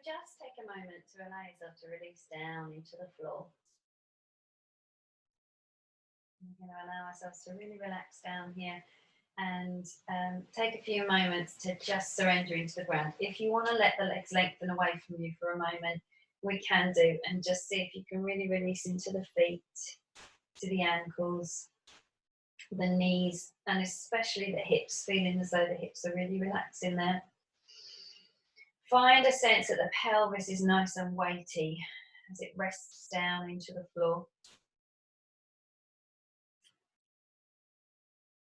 just take a moment to allow yourself to release down into the floor. We're going to allow ourselves to really relax down here and take a few moments to just surrender into the ground. If you want to let the legs lengthen away from you for a moment, we can do, and just see if you can really release into the feet, to the ankles, the knees, and especially the hips, feeling as though the hips are really relaxing there. Find a sense that the pelvis is nice and weighty as it rests down into the floor.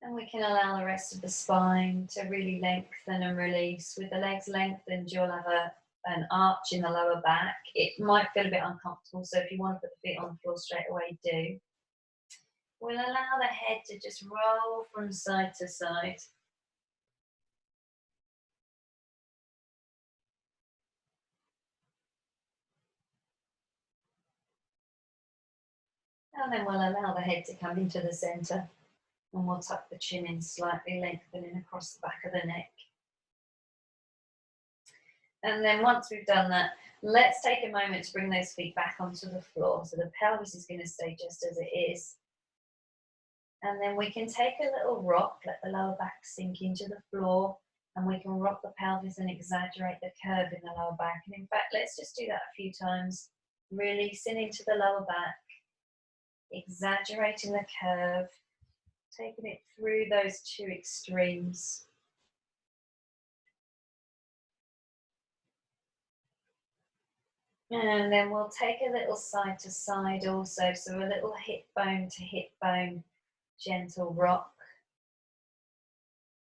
And we can allow the rest of the spine to really lengthen and release. With the legs lengthened, you'll have an arch in the lower back. It might feel a bit uncomfortable, so if you want to put the feet on the floor straight away, do. We'll allow the head to just roll from side to side. And then we'll allow the head to come into the centre. And we'll tuck the chin in slightly, lengthening across the back of the neck. And then once we've done that, let's take a moment to bring those feet back onto the floor. So the pelvis is going to stay just as it is. And then we can take a little rock, let the lower back sink into the floor, and we can rock the pelvis and exaggerate the curve in the lower back. And in fact, let's just do that a few times, releasing into the lower back, exaggerating the curve, taking it through those two extremes. And then we'll take a little side to side also, so a little hip bone to hip bone, gentle rock.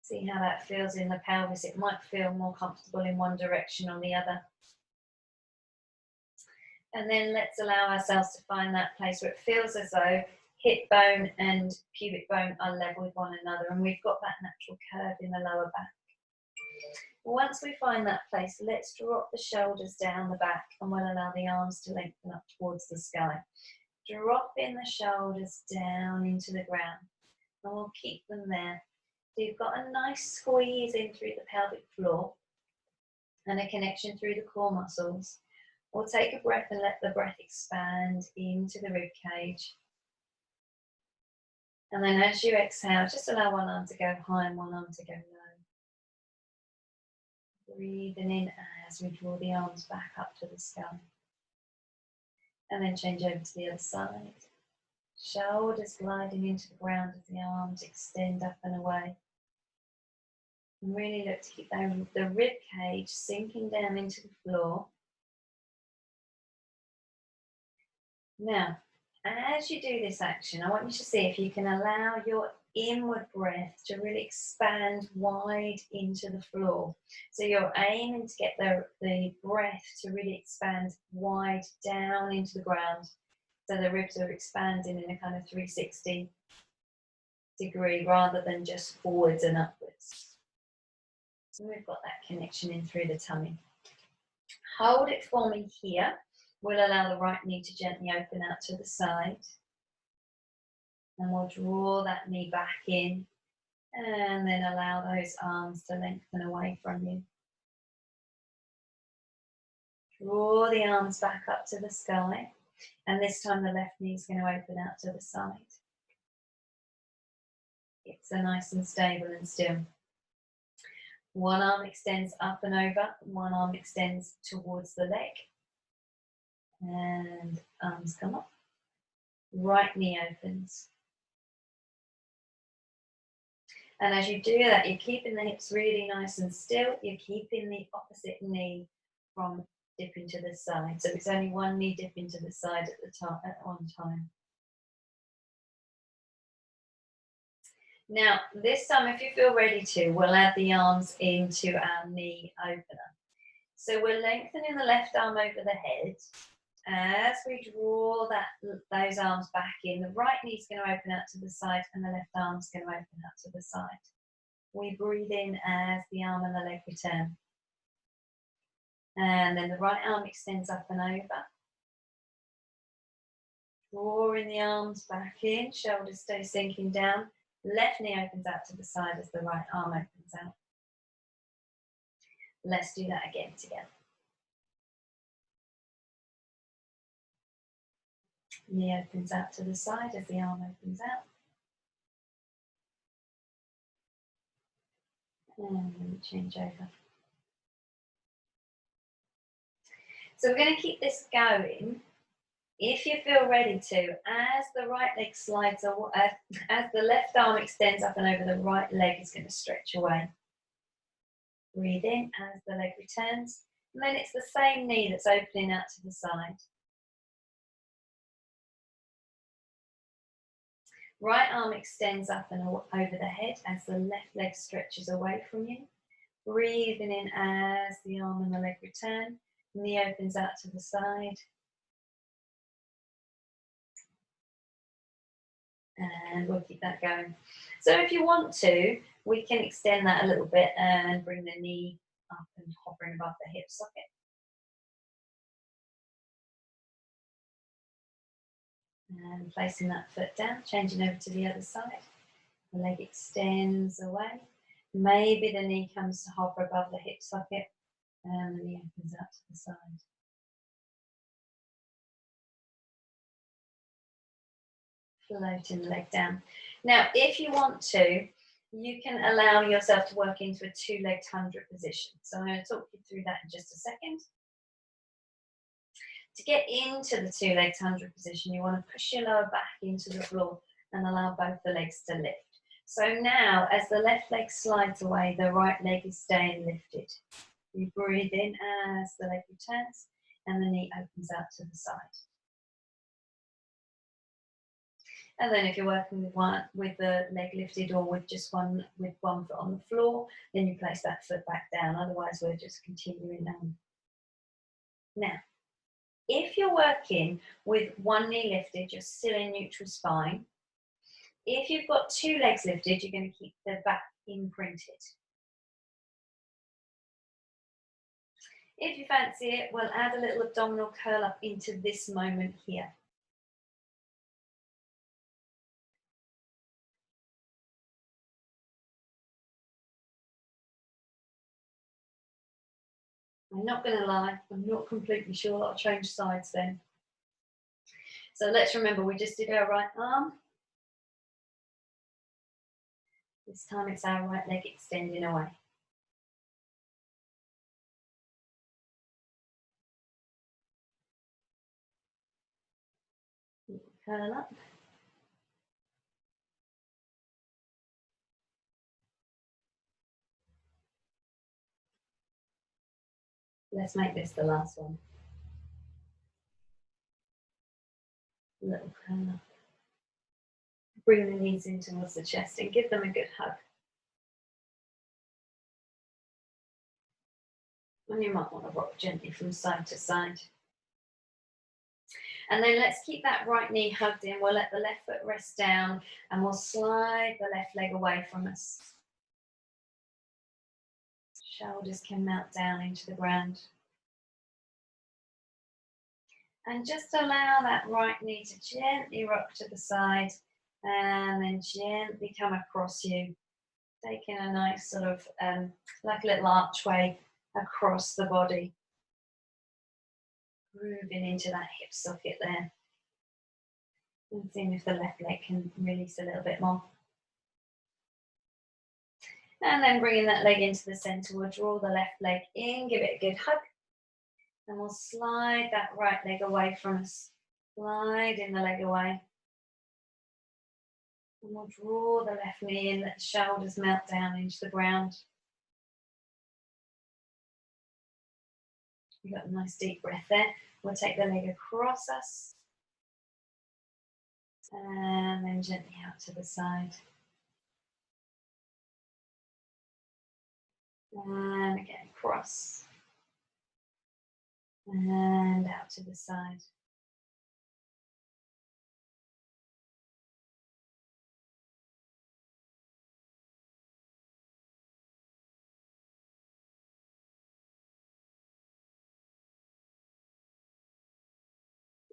See how that feels in the pelvis. It might feel more comfortable in one direction or the other. And then let's allow ourselves to find that place where it feels as though hip bone and pubic bone are level with one another, and we've got that natural curve in the lower back. Once we find that place, let's drop the shoulders down the back, and we'll allow the arms to lengthen up towards the sky. Dropping the shoulders down into the ground, and we'll keep them there. So you've got a nice squeeze in through the pelvic floor and a connection through the core muscles. We'll take a breath and let the breath expand into the rib cage. And then as you exhale, just allow one arm to go high and one arm to go low. Breathing in as we draw the arms back up to the sky. And then change over to the other side. Shoulders gliding into the ground as the arms extend up and away. And really look to keep the rib cage sinking down into the floor. Now, as you do this action, I want you to see if you can allow your inward breath to really expand wide into the floor. So you're aiming to get the breath to really expand wide down into the ground. So the ribs are expanding in a kind of 360 degree rather than just forwards and upwards. So we've got that connection in through the tummy. Hold it for me here. We'll allow the right knee to gently open out to the side. And we'll draw that knee back in. And then allow those arms to lengthen away from you. Draw the arms back up to the sky. And this time the left knee is going to open out to the side. It's nice and stable and still. One arm extends up and over. One arm extends towards the leg. And arms come up. Right knee opens. And as you do that, you're keeping the hips really nice and still. You're keeping the opposite knee from dipping to the side. So it's only one knee dipping to the side at one time. Now, this time, if you feel ready to, we'll add the arms into our knee opener. So we're lengthening the left arm over the head. As we draw those arms back in, the right knee is going to open out to the side and the left arm is going to open out to the side. We breathe in as the arm and the leg return. And then the right arm extends up and over. Drawing the arms back in, shoulders stay sinking down. Left knee opens out to the side as the right arm opens out. Let's do that again together. Knee opens out to the side as the arm opens out. And then change over. So we're going to keep this going. If you feel ready to, as the right leg slides, as the left arm extends up and over, the right leg is going to stretch away. Breathe in as the leg returns. And then it's the same knee that's opening out to the side. Right arm extends up and over the head as the left leg stretches away from you. Breathing in as the arm and the leg return. Knee opens out to the side. And we'll keep that going. So if you want to, we can extend that a little bit and bring the knee up and hovering above the hip socket. And placing that foot down, changing over to the other side. The leg extends away. Maybe the knee comes to hover above the hip socket and the knee opens out to the side. Floating the leg down. Now, if you want to, you can allow yourself to work into a two-legged 100 position. So I'm going to talk you through that in just a second. To get into the two-legged 100 position, you want to push your lower back into the floor and allow both the legs to lift. So now, as the left leg slides away, the right leg is staying lifted. You breathe in as the leg returns and the knee opens out to the side. And then if you're working with the leg lifted or with one foot on the floor, then you place that foot back down. Otherwise, we're just continuing on. Now, if you're working with one knee lifted, you're still in neutral spine. If you've got two legs lifted, you're going to keep the back imprinted. If you fancy it, we'll add a little abdominal curl up into this moment here. I'm not going to lie, I'm not completely sure that I'll change sides then. So let's remember, we just did our right arm. This time it's our right leg extending away. Curl up. Let's make this the last one. Little curl up. Bring the knees in towards the chest and give them a good hug. And you might want to rock gently from side to side. And then let's keep that right knee hugged in. We'll let the left foot rest down and we'll slide the left leg away from us. Shoulders can melt down into the ground. And just allow that right knee to gently rock to the side and then gently come across you, taking a nice sort of like a little archway across the body. Grooving into that hip socket there. And seeing if the left leg can release a little bit more. And then bringing that leg into the center, we'll draw the left leg in, give it a good hug. And we'll slide that right leg away from us. Sliding the leg away. And we'll draw the left knee in, let the shoulders melt down into the ground. We've got a nice deep breath there. We'll take the leg across us. And then gently out to the side. And again, cross. And out to the side.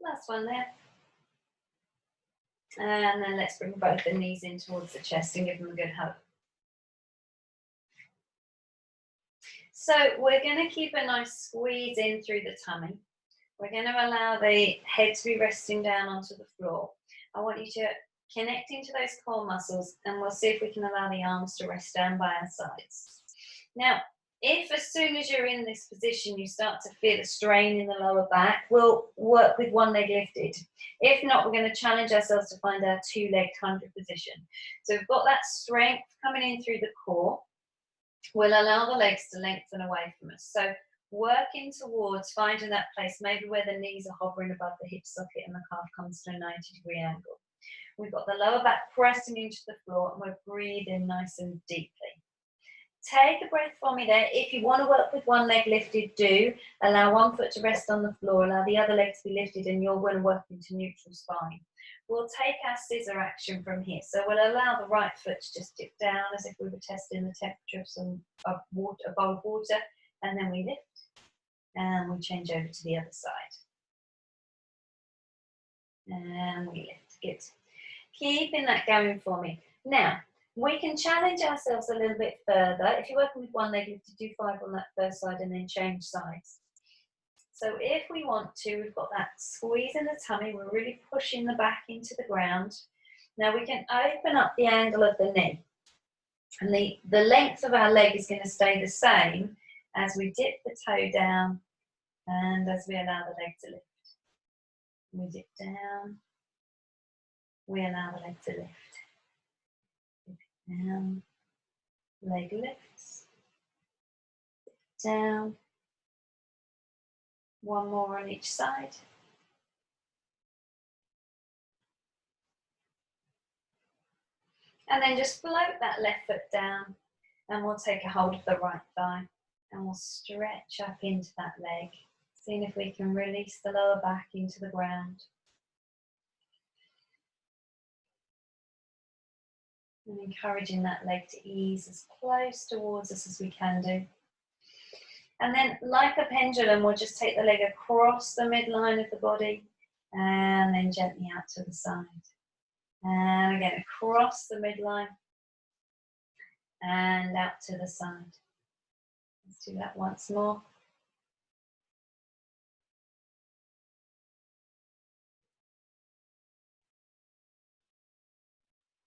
Last one there. And then let's bring both the knees in towards the chest and give them a good hug. So we're going to keep a nice squeeze in through the tummy. We're going to allow the head to be resting down onto the floor. I want you to connect into those core muscles, and we'll see if we can allow the arms to rest down by our sides. Now, if as soon as you're in this position you start to feel a strain in the lower back, we'll work with one leg lifted. If not, we're going to challenge ourselves to find our two-legged 100 position. So we've got that strength coming in through the core. We'll allow the legs to lengthen away from us. So working towards finding that place, maybe where the knees are hovering above the hip socket and the calf comes to a 90-degree angle. We've got the lower back pressing into the floor, and we're breathing nice and deeply. Take a breath for me there. If you want to work with one leg lifted, do. Allow one foot to rest on the floor, allow the other leg to be lifted, and you're going to work into neutral spine. We'll take our scissor action from here. So we'll allow the right foot to just dip down as if we were testing the temperature of a bowl of water, and then we lift, and we change over to the other side. And we lift. Good. Keeping that going for me. Now, we can challenge ourselves a little bit further. If you're working with one leg, you have to do 5 on that first side and then change sides. So if we want to, we've got that squeeze in the tummy. We're really pushing the back into the ground. Now we can open up the angle of the knee. And the length of our leg is going to stay the same as we dip the toe down and as we allow the leg to lift. We dip down. We allow the leg to lift. Down, leg lifts, down, one more on each side. And then just float that left foot down, and we'll take a hold of the right thigh, and we'll stretch up into that leg, seeing if we can release the lower back into the ground. And encouraging that leg to ease as close towards us as we can do. And then, like a pendulum, we'll just take the leg across the midline of the body and then gently out to the side. And again, across the midline and out to the side. Let's do that once more.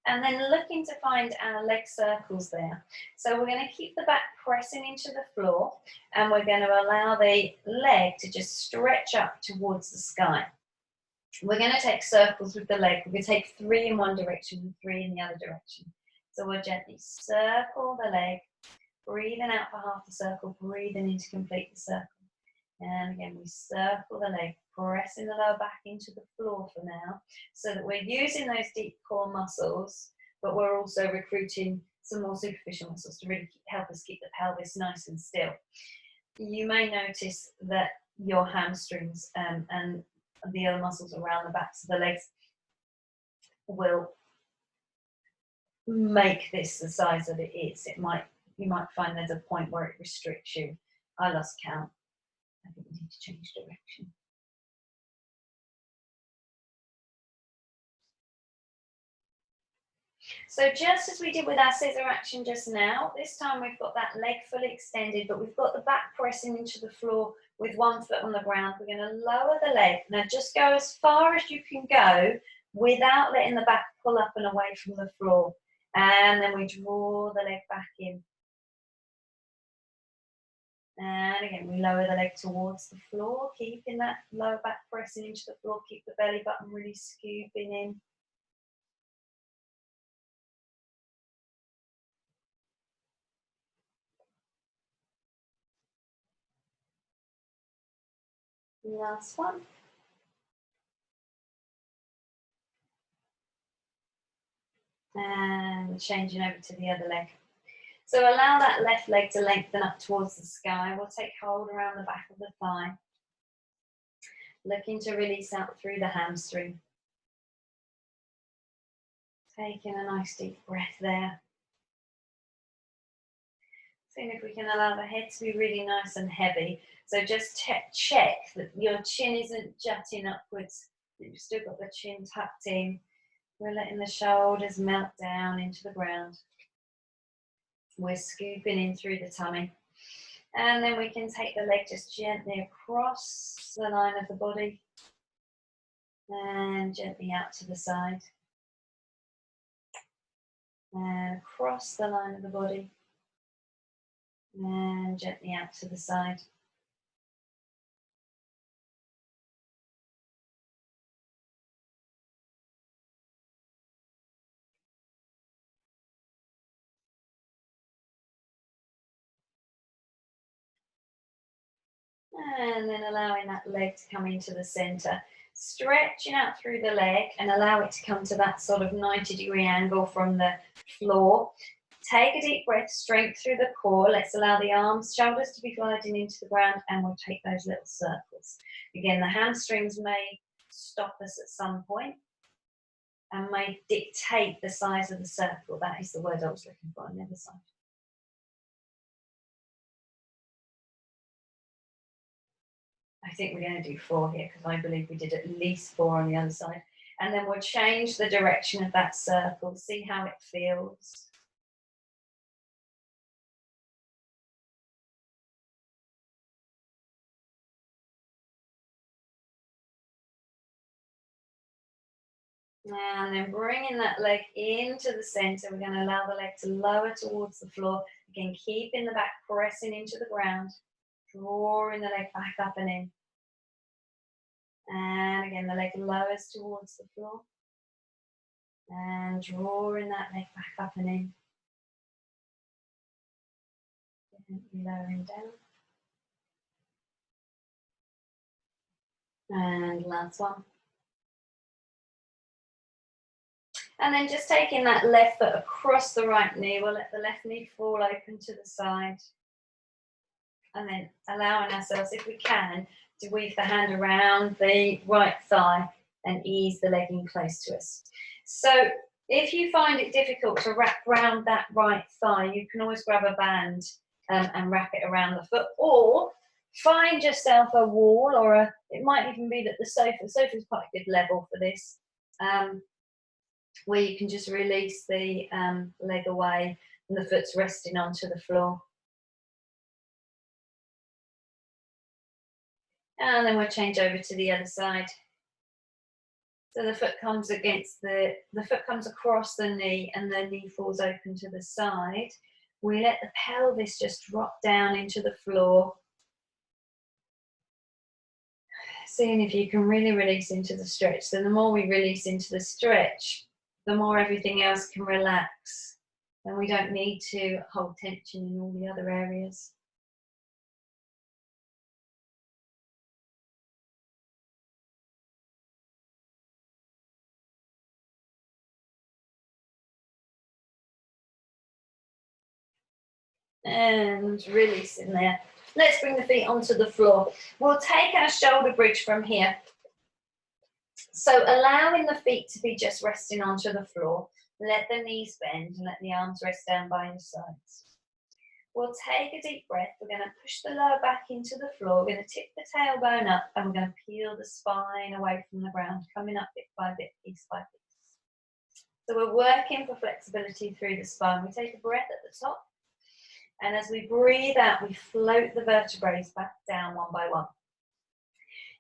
And then looking to find our leg circles there. So we're going to keep the back pressing into the floor, and we're going to allow the leg to just stretch up towards the sky. We're going to take circles with the leg. We're going to take 3 in one direction and 3 in the other direction. So we'll gently circle the leg, breathing out for half the circle, breathing in to complete the circle. And again, we circle the leg, pressing the lower back into the floor for now, so that we're using those deep core muscles, but we're also recruiting some more superficial muscles to really help us keep the pelvis nice and still. You may notice that your hamstrings and the other muscles around the backs of the legs will make this the size that it is. You might find there's a point where it restricts you. I lost count. I think we need to change direction. So just as we did with our scissor action just now, this time we've got that leg fully extended, but we've got the back pressing into the floor with one foot on the ground. We're going to lower the leg. Now just go as far as you can go without letting the back pull up and away from the floor. And then we draw the leg back in. And again, we lower the leg towards the floor, keeping that lower back pressing into the floor. Keep the belly button really scooping in. Last one. And changing over to the other leg. So allow that left leg to lengthen up towards the sky. We'll take hold around the back of the thigh. Looking to release out through the hamstring. Taking a nice deep breath there. Seeing if we can allow the head to be really nice and heavy. So just check that your chin isn't jutting upwards. You've still got the chin tucked in. We're letting the shoulders melt down into the ground. We're scooping in through the tummy. And then we can take the leg just gently across the line of the body and gently out to the side. And across the line of the body and gently out to the side. And then allowing that leg to come into the center. Stretching out through the leg and allow it to come to that sort of 90-degree angle from the floor. Take a deep breath, strength through the core. Let's allow the arms, shoulders to be gliding into the ground, and we'll take those little circles. Again, the hamstrings may stop us at some point and may dictate the size of the circle. That is the word I was looking for on the other side. I think we're going to do 4 here because I believe we did at least 4 on the other side. And then we'll change the direction of that circle, see how it feels. And then bringing that leg into the center, we're going to allow the leg to lower towards the floor. Again, keeping the back pressing into the ground, drawing the leg back up and in. And again, the leg lowers towards the floor. And drawing that leg back up and in. Gently lowering down. And last one. And then just taking that left foot across the right knee, we'll let the left knee fall open to the side. And then allowing ourselves, if we can, to weave the hand around the right thigh and ease the leg in close to us. So if you find it difficult to wrap around that right thigh, you can always grab a band and wrap it around the foot, or find yourself a wall, or it might even be that the sofa is quite a good level for this, where you can just release the leg away and the foot's resting onto the floor. And then we'll change over to the other side. So the foot comes against the foot comes across the knee and the knee falls open to the side. We let the pelvis just drop down into the floor. Seeing if you can really release into the stretch. So the more we release into the stretch, the more everything else can relax. And we don't need to hold tension in all the other areas. And release in there. Let's bring the feet onto the floor. We'll take our shoulder bridge from here. So allowing the feet to be just resting onto the floor. Let the knees bend and let the arms rest down by your sides. We'll take a deep breath. We're going to push the lower back into the floor. We're going to tip the tailbone up and we're going to peel the spine away from the ground, coming up bit by bit, piece by piece. So we're working for flexibility through the spine. We take a breath at the top. And as we breathe out, we float the vertebrae back down one by one.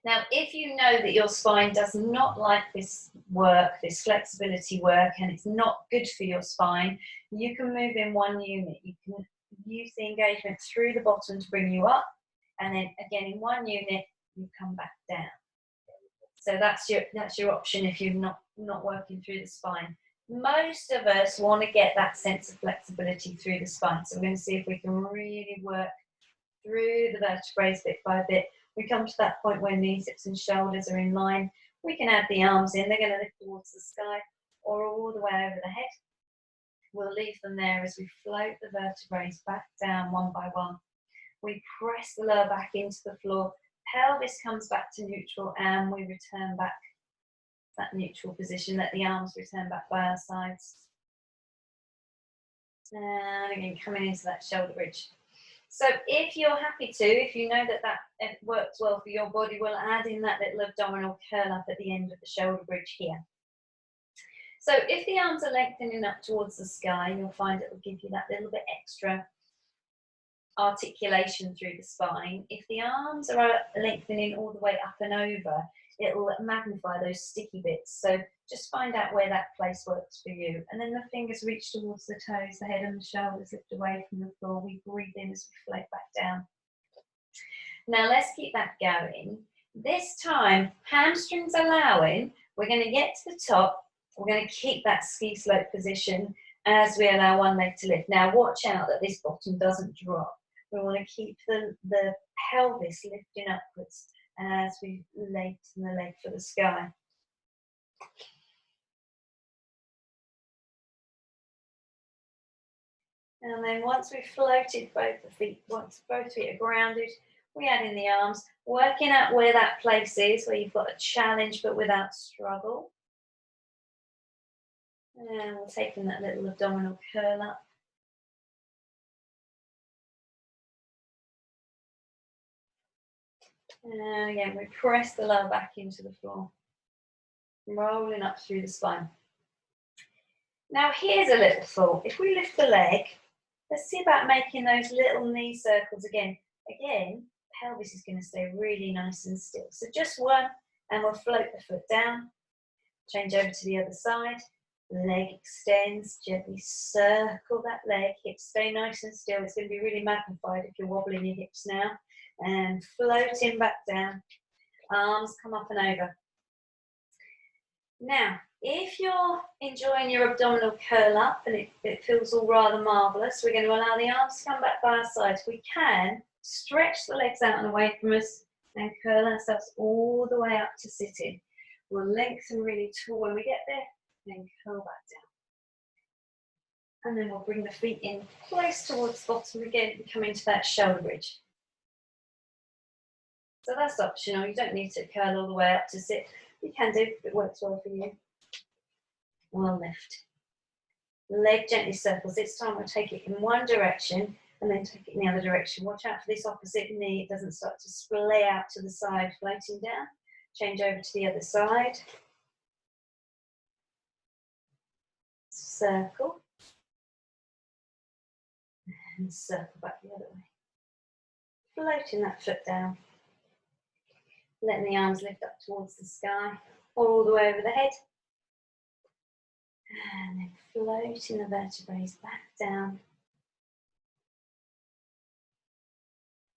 Now, if you know that your spine does not like this work, this flexibility work, and it's not good for your spine, you can move in one unit. You can use the engagement through the bottom to bring you up, and then again in one unit, you come back down. So that's your option if you're not working through the spine. Most of us want to get that sense of flexibility through the spine. So we're going to see if we can really work through the vertebrae bit by bit. We come to that point where knees, hips and shoulders are in line. We can add the arms in. They're going to lift towards the sky or all the way over the head. We'll leave them there as we float the vertebrae back down one by one. We press the lower back into the floor. Pelvis comes back to neutral and we return back that neutral position. Let the arms return back by our sides. And again, coming into that shoulder bridge. So if you're happy to, if you know that it works well for your body, we'll add in that little abdominal curl up at the end of the shoulder bridge here. So if the arms are lengthening up towards the sky, you'll find it will give you that little bit extra articulation through the spine. If the arms are lengthening all the way up and over, it'll magnify those sticky bits. So just find out where that place works for you. And then the fingers reach towards the toes, the head and the shoulders lift away from the floor. We breathe in as we float back down. Now let's keep that going. This time, hamstrings allowing, we're going to get to the top. We're going to keep that ski slope position as we allow one leg to lift. Now watch out that this bottom doesn't drop. We want to keep the pelvis lifting upwards as we lengthen the leg for the sky. And then once we've floated both the feet, once both feet are grounded, we add in the arms, working out where that place is, where you've got a challenge but without struggle. And we're taking that little abdominal curl up. And again, we press the lower back into the floor, rolling up through the spine. Now here's a little thought. If we lift the leg, let's see about making those little knee circles again. Again, pelvis is going to stay really nice and still. So just one, and we'll float the foot down. Change over to the other side. Leg extends, gently circle that leg. Hips stay nice and still. It's going to be really magnified if you're wobbling your hips now. And floating back down. Arms come up and over. Now, if you're enjoying your abdominal curl up and it feels all rather marvellous, we're going to allow the arms to come back by our sides. We can stretch the legs out and away from us and curl ourselves all the way up to sitting. We'll lengthen really tall when we get there, then curl back down. And then we'll bring the feet in close towards the bottom again and come into that shoulder bridge. So that's optional. You don't need to curl all the way up to sit. You can do if it works well for you. We'll lift. Leg gently circles. This time we'll take it in one direction and then take it in the other direction. Watch out for this opposite knee. It doesn't start to splay out to the side, floating down. Change over to the other side. Circle. And circle back the other way. Floating that foot down. Letting the arms lift up towards the sky, all the way over the head. And then floating the vertebrae back down.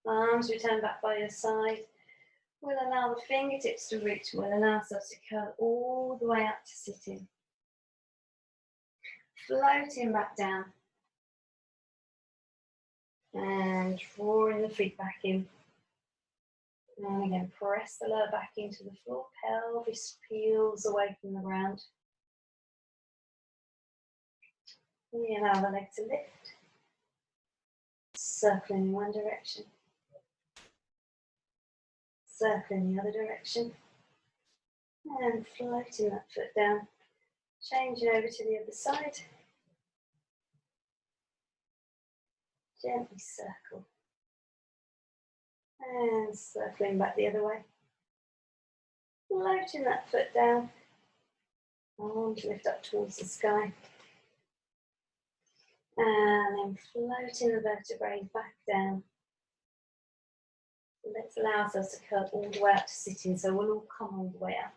Arms return back by your side. We'll allow the fingertips to reach. We'll allow ourselves to curl all the way up to sitting. Floating back down. And drawing the feet back in. And again, press the lower back into the floor. Pelvis peels away from the ground. We allow the leg to lift. Circling in one direction. Circling the other direction. And floating that foot down. Changing over to the other side. Gently circle. And circling back the other way. Floating that foot down. Arms lift up towards the sky. And then floating the vertebrae back down. Let's allow ourselves to curl all the way up to sitting, so we'll all come all the way up.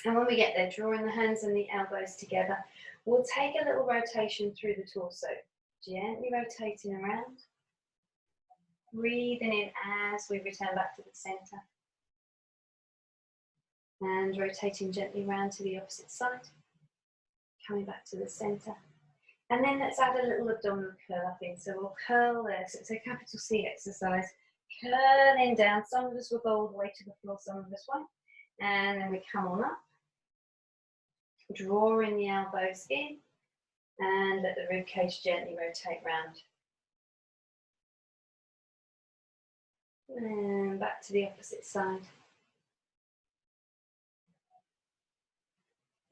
And when we get there, drawing the hands and the elbows together, we'll take a little rotation through the torso. Gently rotating around. Breathing in as we return back to the centre. And rotating gently around to the opposite side. Coming back to the centre. And then let's add a little abdominal curl up in. So we'll curl there. So it's a capital C exercise. Curling down. Some of us will go all the way to the floor, some of us won't. And then we come on up. Drawing the elbows in. And let the rib cage gently rotate round. And back to the opposite side.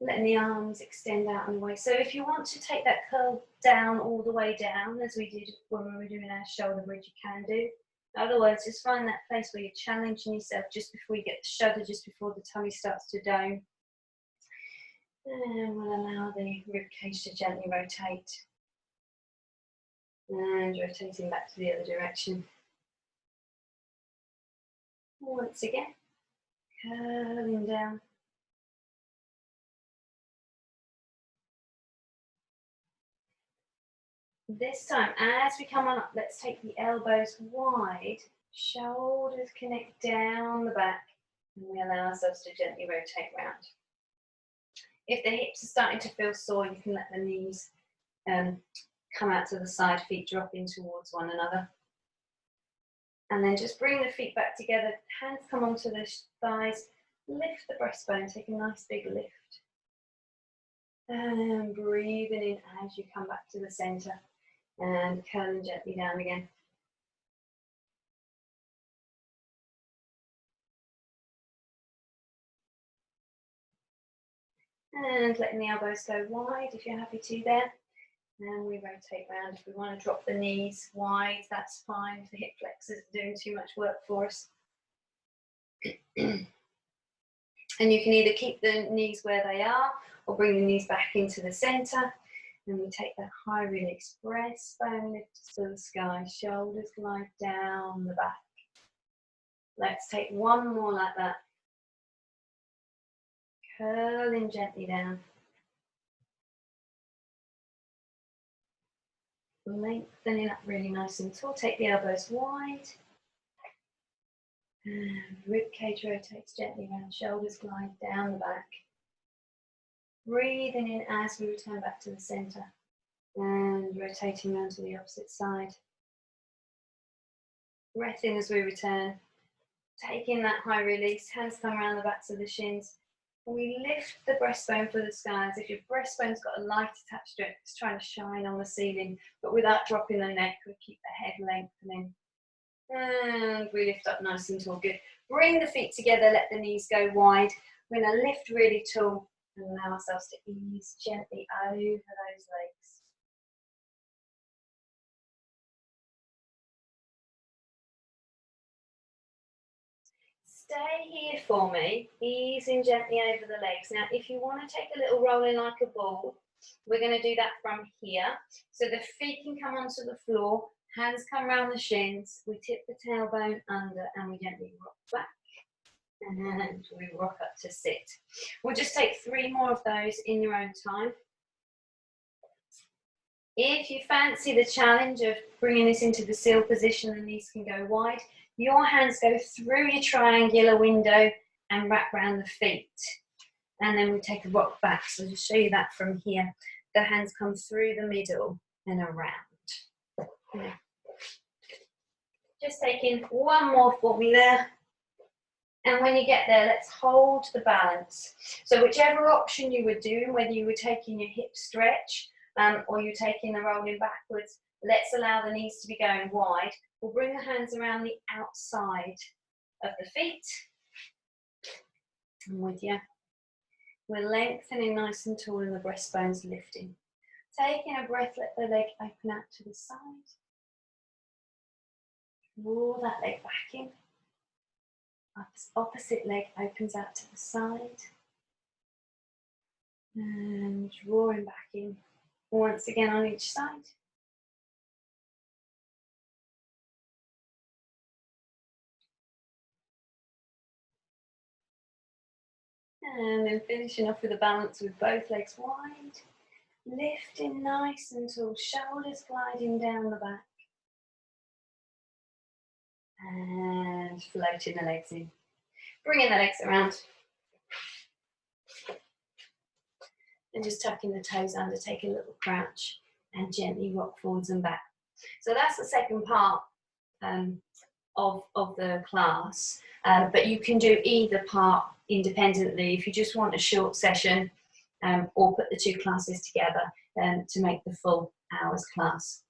Letting the arms extend out and away. So if you want to take that curl down, all the way down, as we did when we were doing our shoulder bridge, you can do. Otherwise, just find that place where you're challenging yourself just before you get the shudder, just before the tummy starts to dome. And we'll allow the rib cage to gently rotate. And rotating back to the other direction. Once again, curling down. This time, as we come on up, let's take the elbows wide, shoulders connect down the back, and we allow ourselves to gently rotate round. If the hips are starting to feel sore, you can let the knees come out to the side, feet drop in towards one another. And then just bring the feet back together, hands come onto the thighs, lift the breastbone, take a nice big lift. And breathing in as you come back to the center and curling gently down again. And letting the elbows go wide if you're happy to there. And we rotate round. If we want to drop the knees wide, that's fine. If the hip flexors are doing too much work for us. And you can either keep the knees where they are or bring the knees back into the center. And we take that high release. Breastbone lifts to the sky. Shoulders glide down the back. Let's take one more like that. Curling gently down. Lengthening up really nice and tall. Take the elbows wide. And rib cage rotates gently around. Shoulders glide down the back. Breathing in as we return back to the center. And rotating around to the opposite side. Breath in as we return. Taking that high release. Hands come around the backs of the shins. We lift the breastbone for the sky as if your breastbone's got a light attached to it. It's trying to shine on the ceiling, but without dropping the neck. We keep the head lengthening. And we lift up nice and tall. Good. Bring the feet together, let the knees go wide. We're going to lift really tall and allow ourselves to ease gently over those legs. Stay here for me, easing gently over the legs. Now, if you want to take a little rolling like a ball, we're going to do that from here. So the feet can come onto the floor, hands come around the shins, we tip the tailbone under and we gently rock back. And we rock up to sit. We'll just take 3 more of those in your own time. If you fancy the challenge of bringing this into the seal position, the knees can go wide. Your hands go through your triangular window and wrap around the feet. And then we take a rock back. So I'll just show you that from here. The hands come through the middle and around. Yeah. Just taking one more for me there. And when you get there, let's hold the balance. So whichever option you were doing, whether you were taking your hip stretch or you're taking the rolling backwards, let's allow the knees to be going wide. We'll bring the hands around the outside of the feet. I'm with you. We're lengthening nice and tall and the breastbone's lifting. Taking a breath, let the leg open out to the side. Draw that leg back in. Opposite leg opens out to the side. And drawing back in. Once again on each side. And then finishing off with a balance with both legs wide. Lifting nice and tall, shoulders gliding down the back. And floating the legs in. Bringing the legs around. And just tucking the toes under, take a little crouch and gently rock forwards and back. So that's the second part of the class, but you can do either part independently if you just want a short session or put the 2 classes together to make the full hours class.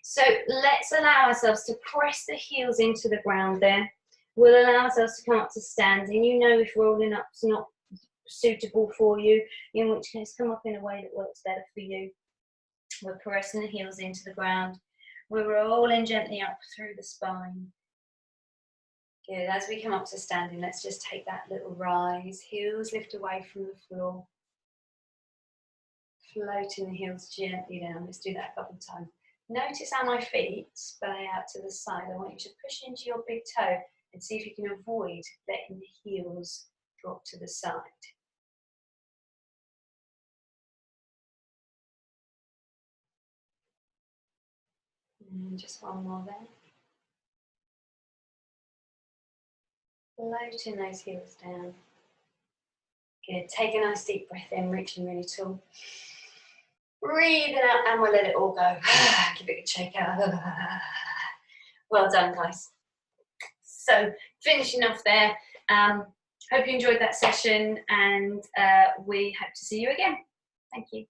So let's allow ourselves to press the heels into the ground there. We'll allow ourselves to come up to standing. You know if rolling up's not suitable for you, in which case come up in a way that works better for you. We're pressing the heels into the ground. We're rolling gently up through the spine. Good. As we come up to standing, let's just take that little rise. Heels lift away from the floor. Floating the heels gently down. Let's do that a couple of times. Notice how my feet splay out to the side. I want you to push into your big toe and see if you can avoid letting the heels drop to the side. And just one more there. Floating those heels down. Good. Take a nice deep breath in, reaching really tall. Breathing out, and we'll let it all go. Give it a shake out. Well done, guys. So, finishing off there. Hope you enjoyed that session, and we hope to see you again. Thank you.